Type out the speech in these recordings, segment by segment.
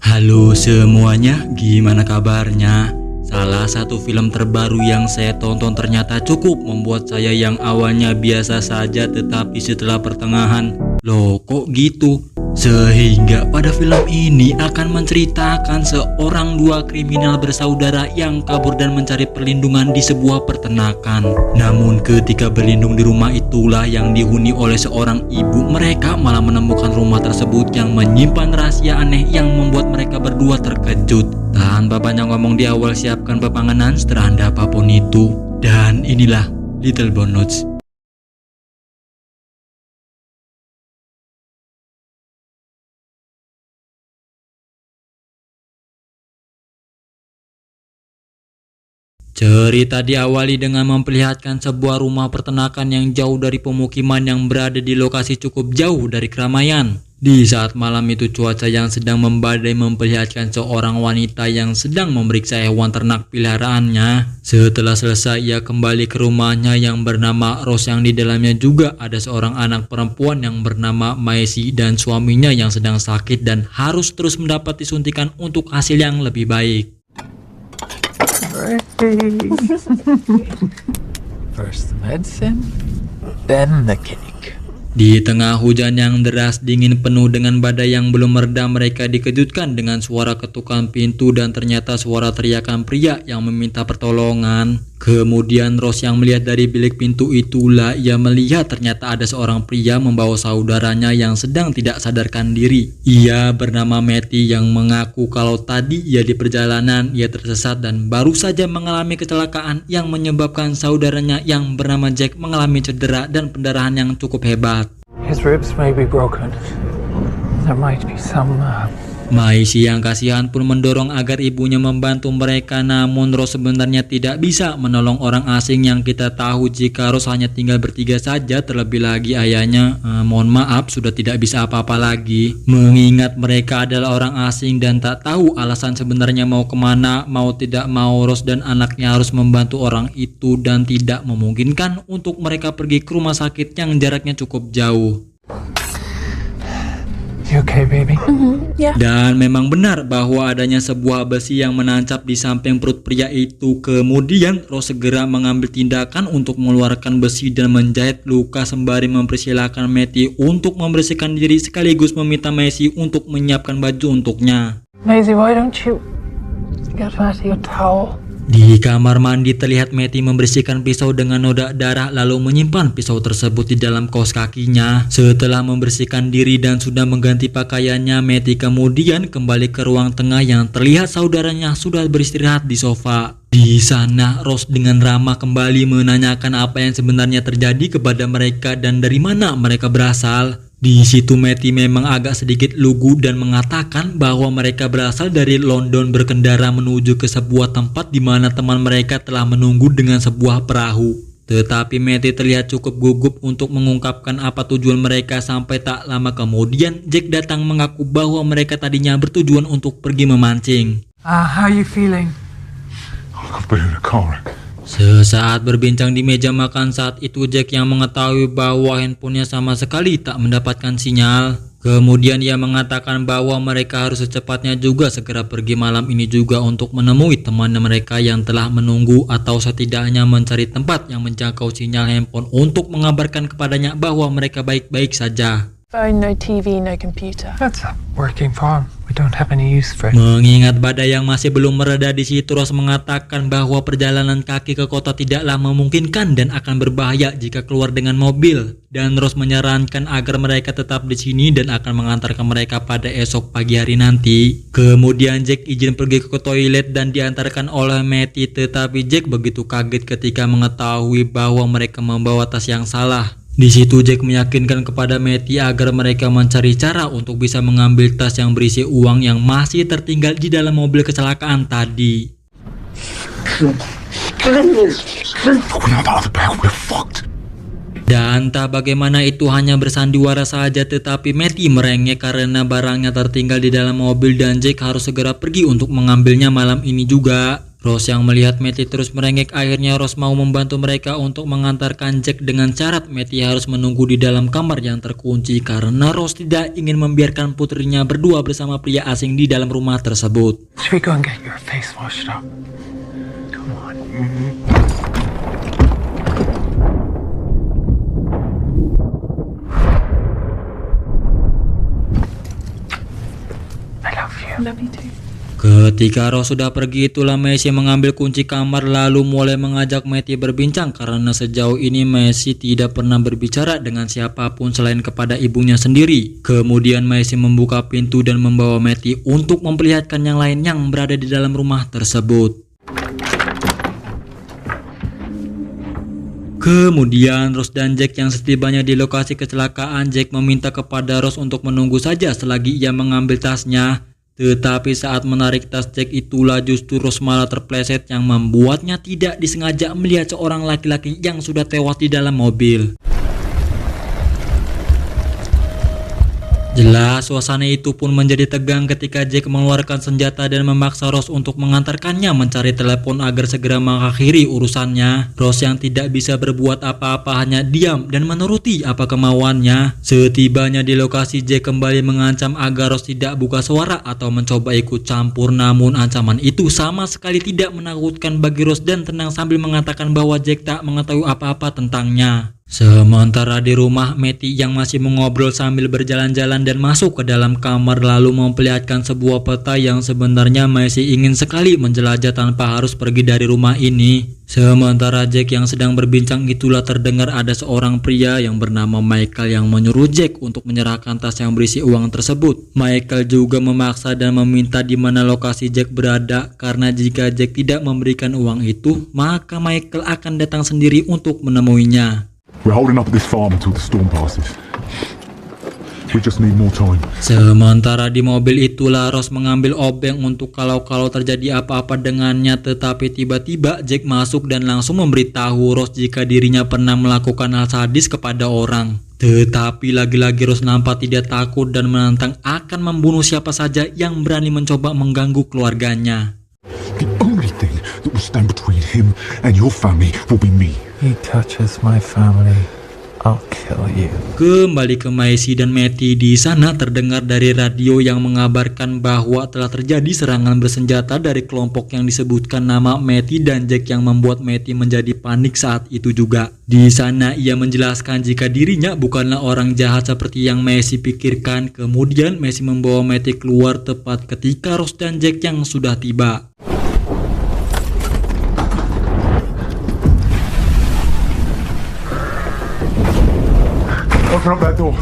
Halo semuanya, gimana kabarnya? Salah satu film terbaru yang saya tonton ternyata cukup membuat saya yang awalnya biasa saja tetapi setelah pertengahan, loh kok gitu? Sehingga pada film ini akan menceritakan seorang dua kriminal bersaudara yang kabur dan mencari perlindungan di sebuah peternakan. Namun ketika berlindung di rumah itulah yang dihuni oleh seorang ibu, mereka malah menemukan rumah tersebut yang menyimpan rahasia aneh yang membuat mereka berdua terkejut. Tanpa banyak ngomong di awal, siapkan pepanganan seranda apapun itu. Dan inilah Little Bonus. Cerita diawali dengan memperlihatkan sebuah rumah peternakan yang jauh dari pemukiman yang berada di lokasi cukup jauh dari keramaian. Di saat malam itu cuaca yang sedang membadai memperlihatkan seorang wanita yang sedang memeriksa hewan ternak peliharaannya. Setelah selesai ia kembali ke rumahnya yang bernama Rose, yang di dalamnya juga ada seorang anak perempuan yang bernama Maisie dan suaminya yang sedang sakit dan harus terus mendapat disuntikan untuk hasil yang lebih baik. First the medicine, then the cake. Di tengah hujan yang deras dingin penuh dengan badai yang belum mereda, mereka dikejutkan dengan suara ketukan pintu dan ternyata suara teriakan pria yang meminta pertolongan. Kemudian Rose yang melihat dari bilik pintu itulah ia melihat ternyata ada seorang pria membawa saudaranya yang sedang tidak sadarkan diri. Ia bernama Matty yang mengaku kalau tadi ia di perjalanan ia tersesat dan baru saja mengalami kecelakaan yang menyebabkan saudaranya yang bernama Jack mengalami cedera dan pendarahan yang cukup hebat. His ribs may be broken. There might be some. Maisie yang kasihan pun mendorong agar ibunya membantu mereka, namun Rose sebenarnya tidak bisa menolong orang asing yang kita tahu jika Rose hanya tinggal bertiga saja, terlebih lagi ayahnya mohon maaf sudah tidak bisa apa-apa lagi. Mengingat mereka adalah orang asing dan tak tahu alasan sebenarnya mau kemana, mau tidak mau Rose dan anaknya harus membantu orang itu dan tidak memungkinkan untuk mereka pergi ke rumah sakit yang jaraknya cukup jauh. You okay, baby? Yeah. Dan memang benar bahwa adanya sebuah besi yang menancap di samping perut pria itu. Kemudian Rose segera mengambil tindakan untuk mengeluarkan besi dan menjahit luka sembari mempersilahkan Matty untuk membersihkan diri sekaligus meminta Maisie untuk menyiapkan baju untuknya. Maisie, why don't you get Matty a towel? Di kamar mandi terlihat Matty membersihkan pisau dengan noda darah lalu menyimpan pisau tersebut di dalam kaos kakinya. Setelah membersihkan diri dan sudah mengganti pakaiannya, Matty kemudian kembali ke ruang tengah yang terlihat saudaranya sudah beristirahat di sofa. Di sana Rose dengan ramah kembali menanyakan apa yang sebenarnya terjadi kepada mereka dan dari mana mereka berasal. Di situ Matty memang agak sedikit lugu dan mengatakan bahwa mereka berasal dari London berkendara menuju ke sebuah tempat di mana teman mereka telah menunggu dengan sebuah perahu. Tetapi Matty terlihat cukup gugup untuk mengungkapkan apa tujuan mereka sampai tak lama kemudian Jack datang mengaku bahwa mereka tadinya bertujuan untuk pergi memancing. How are you feeling? I've been in a car wreck. Sesaat berbincang di meja makan saat itu Jack yang mengetahui bahwa handphonenya sama sekali tak mendapatkan sinyal. Kemudian ia mengatakan bahwa mereka harus secepatnya juga segera pergi malam ini juga untuk menemui teman mereka yang telah menunggu atau setidaknya mencari tempat yang menjangkau sinyal handphone untuk mengabarkan kepadanya bahwa mereka baik-baik saja. Phone, no TV, no computer. That's a working farm. We don't have any use for it. Mengingat badai yang masih belum mereda di situ, Rose mengatakan bahwa perjalanan kaki ke kota tidaklah memungkinkan dan akan berbahaya jika keluar dengan mobil. Dan Rose menyarankan agar mereka tetap di sini dan akan mengantarkan mereka pada esok pagi hari nanti. Kemudian Jack izin pergi ke toilet dan diantarkan oleh Matty, tetapi Jack begitu kaget ketika mengetahui bahwa mereka membawa tas yang salah. Di situ Jack meyakinkan kepada Matty agar mereka mencari cara untuk bisa mengambil tas yang berisi uang yang masih tertinggal di dalam mobil kecelakaan tadi. Dan entah bagaimana itu hanya bersandiwara saja, tetapi Matty merengek karena barangnya tertinggal di dalam mobil dan Jack harus segera pergi untuk mengambilnya malam ini juga. Rose yang melihat Matty terus merengek, akhirnya Rose mau membantu mereka untuk mengantarkan Jack dengan syarat Matty harus menunggu di dalam kamar yang terkunci karena Rose tidak ingin membiarkan putrinya berdua bersama pria asing di dalam rumah tersebut. Should we go and get your face washed up? Come on. I love you. Love you too. Ketika Rose sudah pergi, itulah Macy mengambil kunci kamar lalu mulai mengajak Matty berbincang karena sejauh ini Macy tidak pernah berbicara dengan siapapun selain kepada ibunya sendiri. Kemudian Macy membuka pintu dan membawa Matty untuk memperlihatkan yang lain yang berada di dalam rumah tersebut. Kemudian Rose dan Jack yang setibanya di lokasi kecelakaan, Jack meminta kepada Rose untuk menunggu saja selagi ia mengambil tasnya. Tetapi saat menarik tas Jack itulah justru Rose malah terpleset yang membuatnya tidak disengaja melihat seorang laki-laki yang sudah tewas di dalam mobil. Jelas suasana itu pun menjadi tegang ketika Jack mengeluarkan senjata dan memaksa Rose untuk mengantarkannya mencari telepon agar segera mengakhiri urusannya. Rose yang tidak bisa berbuat apa-apa hanya diam dan menuruti apa kemauannya. Setibanya di lokasi, Jack kembali mengancam agar Rose tidak buka suara atau mencoba ikut campur, namun ancaman itu sama sekali tidak menakutkan bagi Rose dan tenang sambil mengatakan bahwa Jack tak mengetahui apa-apa tentangnya. Sementara di rumah, Matty yang masih mengobrol sambil berjalan-jalan dan masuk ke dalam kamar lalu memperlihatkan sebuah peta yang sebenarnya Macy ingin sekali menjelajah tanpa harus pergi dari rumah ini. Sementara Jack yang sedang berbincang itulah terdengar ada seorang pria yang bernama Michael yang menyuruh Jack untuk menyerahkan tas yang berisi uang tersebut. Michael juga memaksa dan meminta di mana lokasi Jack berada karena jika Jack tidak memberikan uang itu, maka Michael akan datang sendiri untuk menemuinya. We're holding up at this farm until the storm passes. We just need more time. Sementara di mobil itulah Rose mengambil obeng untuk kalau terjadi apa-apa dengannya, tetapi tiba-tiba Jack masuk dan langsung memberitahu Rose jika dirinya pernah melakukan hal sadis kepada orang. Tetapi lagi-lagi Rose nampak tidak takut dan menantang akan membunuh siapa saja yang berani mencoba mengganggu keluarganya. The only thing that will stand between him and your family will be me. He touches my family, I'll kill you. Kembali ke Macy dan Matty, di sana terdengar dari radio yang mengabarkan bahwa telah terjadi serangan bersenjata dari kelompok yang disebutkan nama Matty dan Jack yang membuat Matty menjadi panik saat itu juga. Di sana ia menjelaskan jika dirinya bukanlah orang jahat seperti yang Macy pikirkan. Kemudian Macy membawa Matty keluar tepat ketika Rose dan Jack yang sudah tiba. Open up that door.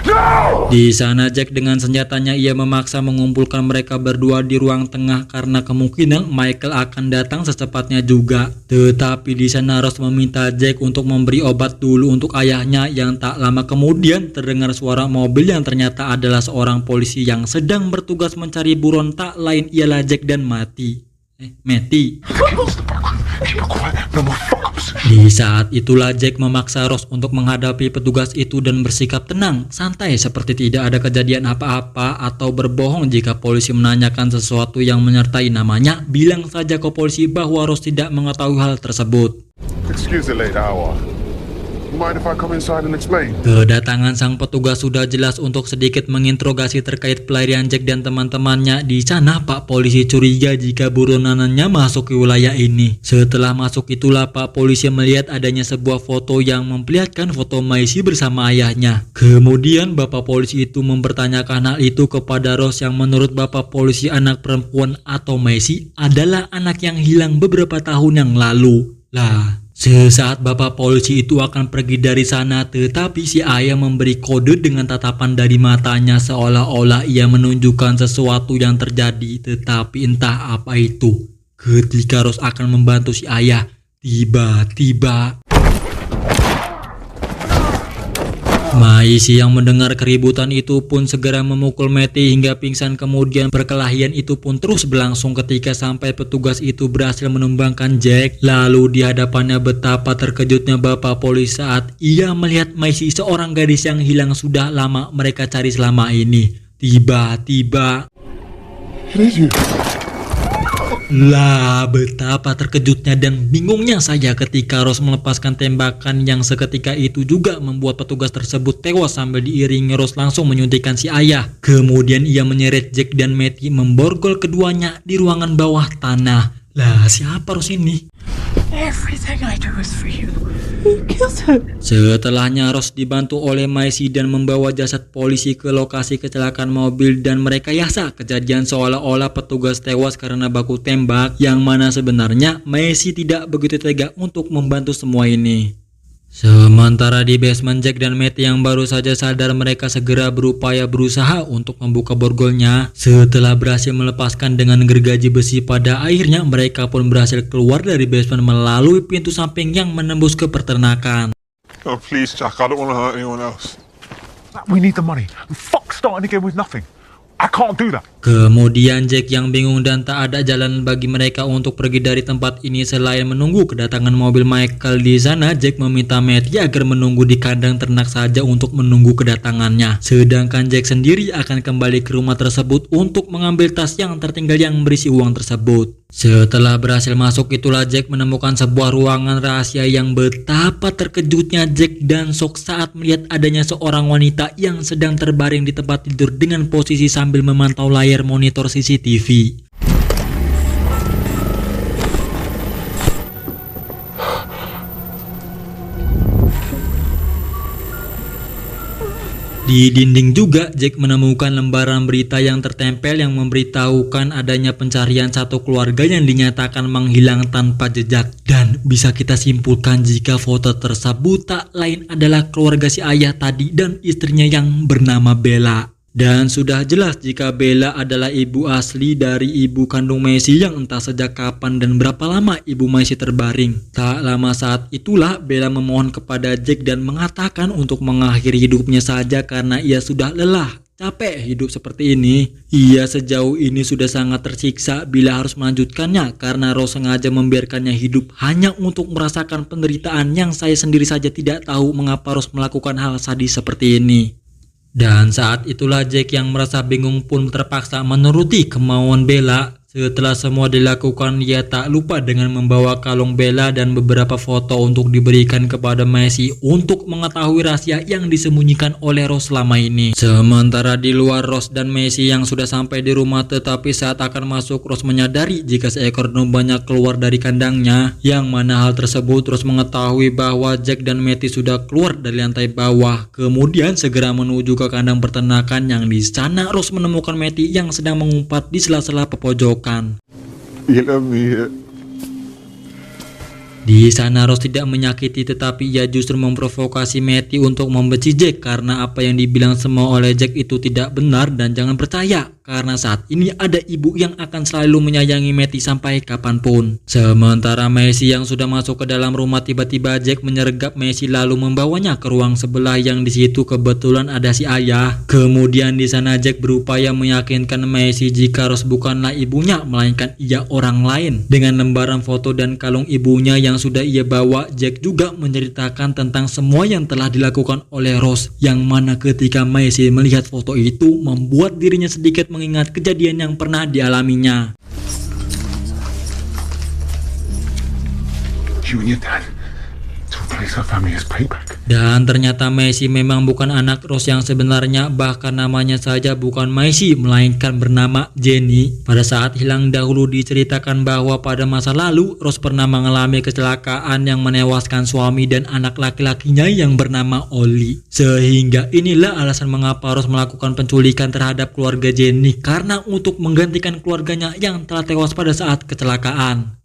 No! Di sana Jack dengan senjatanya ia memaksa mengumpulkan mereka berdua di ruang tengah karena kemungkinan Michael akan datang secepatnya juga. Tetapi di sana Rose meminta Jack untuk memberi obat dulu untuk ayahnya yang tak lama kemudian terdengar suara mobil yang ternyata adalah seorang polisi yang sedang bertugas mencari buron tak lain ialah Jack dan Matty. Keep it quiet. No more fuck-ups. Di saat itulah Jack memaksa Rose untuk menghadapi petugas itu dan bersikap tenang, santai seperti tidak ada kejadian apa-apa atau berbohong jika polisi menanyakan sesuatu yang menyertai namanya. Bilang saja ke polisi bahwa Rose tidak mengetahui hal tersebut. Excuse the late hour. You mind if I come inside and explain? Kedatangan sang petugas sudah jelas untuk sedikit menginterogasi terkait pelarian Jack dan teman-temannya. Di sana Pak Polisi curiga jika buronannya masuk ke wilayah ini. Setelah masuk itulah Pak Polisi melihat adanya sebuah foto yang memperlihatkan foto Macy bersama ayahnya. Kemudian Bapak Polisi itu mempertanyakan hal itu kepada Rose yang menurut Bapak Polisi anak perempuan atau Macy adalah anak yang hilang beberapa tahun yang lalu. Lah, sesaat Bapak Polisi itu akan pergi dari sana, tetapi si ayah memberi kode dengan tatapan dari matanya seolah-olah ia menunjukkan sesuatu yang terjadi, tetapi entah apa itu. Ketika Rose akan membantu si ayah, tiba-tiba Macy yang mendengar keributan itu pun segera memukul Matty hingga pingsan. Kemudian perkelahian itu pun terus berlangsung ketika sampai petugas itu berhasil menumbangkan Jack. Lalu di hadapannya betapa terkejutnya Bapak Polisi saat ia melihat Macy, seorang gadis yang hilang sudah lama mereka cari selama ini. Tiba-tiba It is you. Lah, betapa terkejutnya dan bingungnya saya ketika Rose melepaskan tembakan yang seketika itu juga membuat petugas tersebut tewas sambil diiringi Rose langsung menyuntikkan si ayah. Kemudian ia menyeret Jack dan Matty memborgol keduanya di ruangan bawah tanah. Lah, siapa Rose ini? Everything I do is for you. You killed her. Setelahnya Rose dibantu oleh Maisie dan membawa jasad polisi ke lokasi kecelakaan mobil dan merekayasa kejadian seolah-olah petugas tewas karena baku tembak, yang mana sebenarnya Maisie tidak begitu tega untuk membantu semua ini. Sementara di basement, Jack dan Matty yang baru saja sadar mereka segera berusaha untuk membuka borgolnya. Setelah berhasil melepaskan dengan gergaji besi, pada akhirnya mereka pun berhasil keluar dari basement melalui pintu samping yang menembus ke peternakan. Oh, please, Jack. I don't want to hurt anyone else. We need the money. Fuck starting again with nothing. I can't do that. Kemudian Jack yang bingung dan tak ada jalan bagi mereka untuk pergi dari tempat ini selain menunggu kedatangan mobil Michael. Di sana Jack meminta Matty agar menunggu di kandang ternak saja untuk menunggu kedatangannya. Sedangkan Jack sendiri akan kembali ke rumah tersebut untuk mengambil tas yang tertinggal yang berisi uang tersebut. Setelah berhasil masuk, itulah Jack menemukan sebuah ruangan rahasia yang betapa terkejutnya Jack dan shock saat melihat adanya seorang wanita yang sedang terbaring di tempat tidur dengan posisi sambil memantau layar monitor CCTV. Di dinding juga Jack menemukan lembaran berita yang tertempel yang memberitahukan adanya pencarian satu keluarga yang dinyatakan menghilang tanpa jejak. Dan bisa kita simpulkan jika foto tersebut tak lain adalah keluarga si ayah tadi dan istrinya yang bernama Bella. Dan sudah jelas jika Bella adalah ibu asli dari ibu kandung Maisie yang entah sejak kapan dan berapa lama ibu Maisie terbaring. Tak lama saat itulah Bella memohon kepada Jack dan mengatakan untuk mengakhiri hidupnya saja karena ia sudah lelah, capek hidup seperti ini. Ia sejauh ini sudah sangat tersiksa bila harus melanjutkannya karena Rose sengaja membiarkannya hidup hanya untuk merasakan penderitaan yang saya sendiri saja tidak tahu mengapa Rose melakukan hal sadis seperti ini. Dan saat itulah Jack yang merasa bingung pun terpaksa menuruti kemauan Bella. Setelah semua dilakukan, ia tak lupa dengan membawa kalung Bella dan beberapa foto untuk diberikan kepada Maisie untuk mengetahui rahasia yang disembunyikan oleh Rose selama ini. Sementara di luar, Rose dan Maisie yang sudah sampai di rumah, tetapi saat akan masuk Rose menyadari jika seekor domba keluar dari kandangnya, yang mana hal tersebut Rose mengetahui bahwa Jack dan Matty sudah keluar dari lantai bawah. Kemudian segera menuju ke kandang peternakan yang di sana Rose menemukan Matty yang sedang mengumpat di sela-sela pepojok. You love me. Di sana Rose tidak menyakiti, tetapi ia justru memprovokasi Matty untuk membenci Jack karena apa yang dibilang semua oleh Jack itu tidak benar. Dan jangan percaya, karena saat ini ada ibu yang akan selalu menyayangi Matty sampai kapanpun. Sementara Maisie yang sudah masuk ke dalam rumah, tiba-tiba Jack menyergap Maisie lalu membawanya ke ruang sebelah yang di situ kebetulan ada si ayah. Kemudian di sana Jack berupaya meyakinkan Maisie jika Rose bukanlah ibunya melainkan ia orang lain. Dengan lembaran foto dan kalung ibunya yang sudah ia bawa, Jack juga menceritakan tentang semua yang telah dilakukan oleh Rose, yang mana ketika Maisie melihat foto itu membuat dirinya sedikit mengingat kejadian yang pernah dialaminya. You and your dad to replace our family as payback. Dan ternyata Maisie memang bukan anak Rose yang sebenarnya, bahkan namanya saja bukan Maisie melainkan bernama Jenny. Pada saat hilang dahulu diceritakan bahwa pada masa lalu Rose pernah mengalami kecelakaan yang menewaskan suami dan anak laki-lakinya yang bernama Ollie. Sehingga inilah alasan mengapa Rose melakukan penculikan terhadap keluarga Jenny, karena untuk menggantikan keluarganya yang telah tewas pada saat kecelakaan.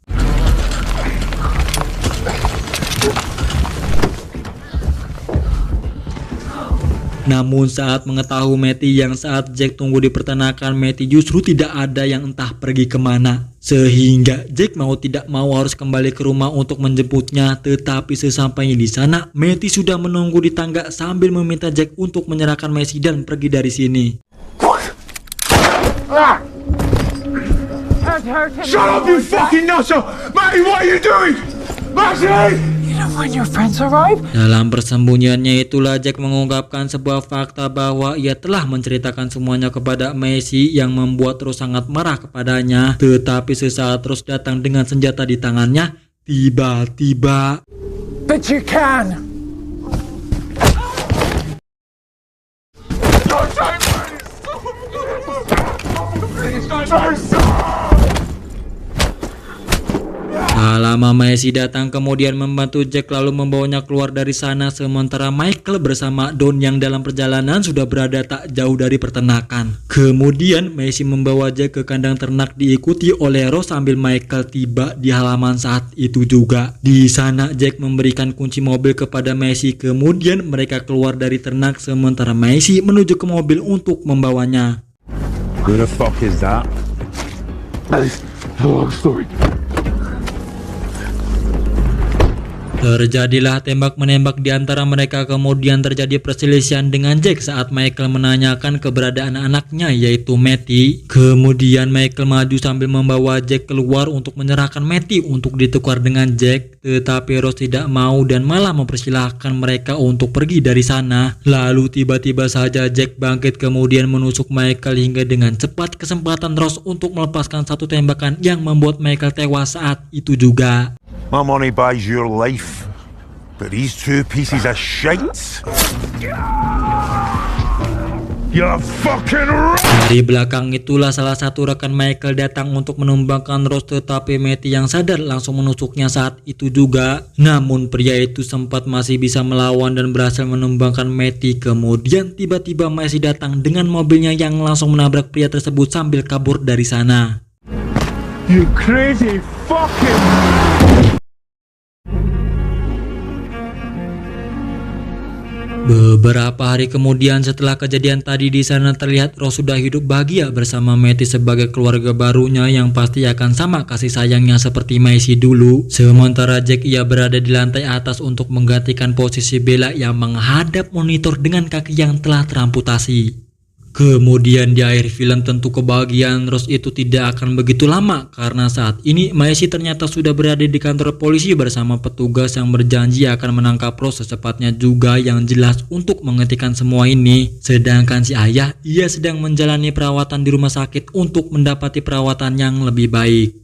Namun saat mengetahui Matty yang saat Jack tunggu di peternakan, Matty justru tidak ada yang entah pergi kemana. Sehingga Jack mau tidak mau harus kembali ke rumah untuk menjemputnya. Tetapi sesampainya di sana, Matty sudah menunggu di tangga sambil meminta Jack untuk menyerahkan Maisie dan pergi dari sini. Shut up, you fucking nutter! Matty, what are you doing? Matty! You know when your friends arrive? Dalam persembunyiannya itulah Jack mengungkapkan sebuah fakta bahwa ia telah menceritakan semuanya kepada Macy yang membuat Rose sangat marah kepadanya. Tetapi sesaat Rose datang dengan senjata di tangannya, tiba-tiba But you can! tak lama Macy datang kemudian membantu Jack lalu membawanya keluar dari sana, sementara Michael bersama Don yang dalam perjalanan sudah berada tak jauh dari peternakan. Kemudian Macy membawa Jack ke kandang ternak diikuti oleh Rose sambil Michael tiba di halaman saat itu juga. Di sana Jack memberikan kunci mobil kepada Macy, kemudian mereka keluar dari ternak sementara Macy menuju ke mobil untuk membawanya. Who the fuck is that? That is a long story. Terjadilah tembak-menembak di antara mereka, kemudian terjadi perselisihan dengan Jack saat Michael menanyakan keberadaan anaknya yaitu Matty. Kemudian Michael maju sambil membawa Jack keluar untuk menyerahkan Matty untuk ditukar dengan Jack, tetapi Rose tidak mau dan malah mempersilahkan mereka untuk pergi dari sana. Lalu tiba-tiba saja Jack bangkit kemudian menusuk Michael hingga dengan cepat kesempatan Rose untuk melepaskan satu tembakan yang membuat Michael tewas saat itu juga. My money buys your life, but these two pieces of shite. You're fucking right. Dari belakang itulah salah satu rekan Michael datang untuk menumbangkan Rose, tetapi Matty yang sadar langsung menusuknya saat itu juga. Namun pria itu sempat masih bisa melawan dan berhasil menumbangkan Matty. Kemudian tiba-tiba Macy datang dengan mobilnya yang langsung menabrak pria tersebut sambil kabur dari sana. You crazy fucking. Beberapa hari kemudian setelah kejadian tadi, di sana terlihat Rose sudah hidup bahagia bersama Matty sebagai keluarga barunya yang pasti akan sama kasih sayangnya seperti Macy dulu. Sementara Jack ia berada di lantai atas untuk menggantikan posisi Bella yang menghadap monitor dengan kaki yang telah teramputasi. Kemudian di akhir film tentu kebahagiaan Rose itu tidak akan begitu lama karena saat ini Macy ternyata sudah berada di kantor polisi bersama petugas yang berjanji akan menangkap Rose secepatnya juga yang jelas untuk menghentikan semua ini. Sedangkan si ayah ia sedang menjalani perawatan di rumah sakit untuk mendapati perawatan yang lebih baik.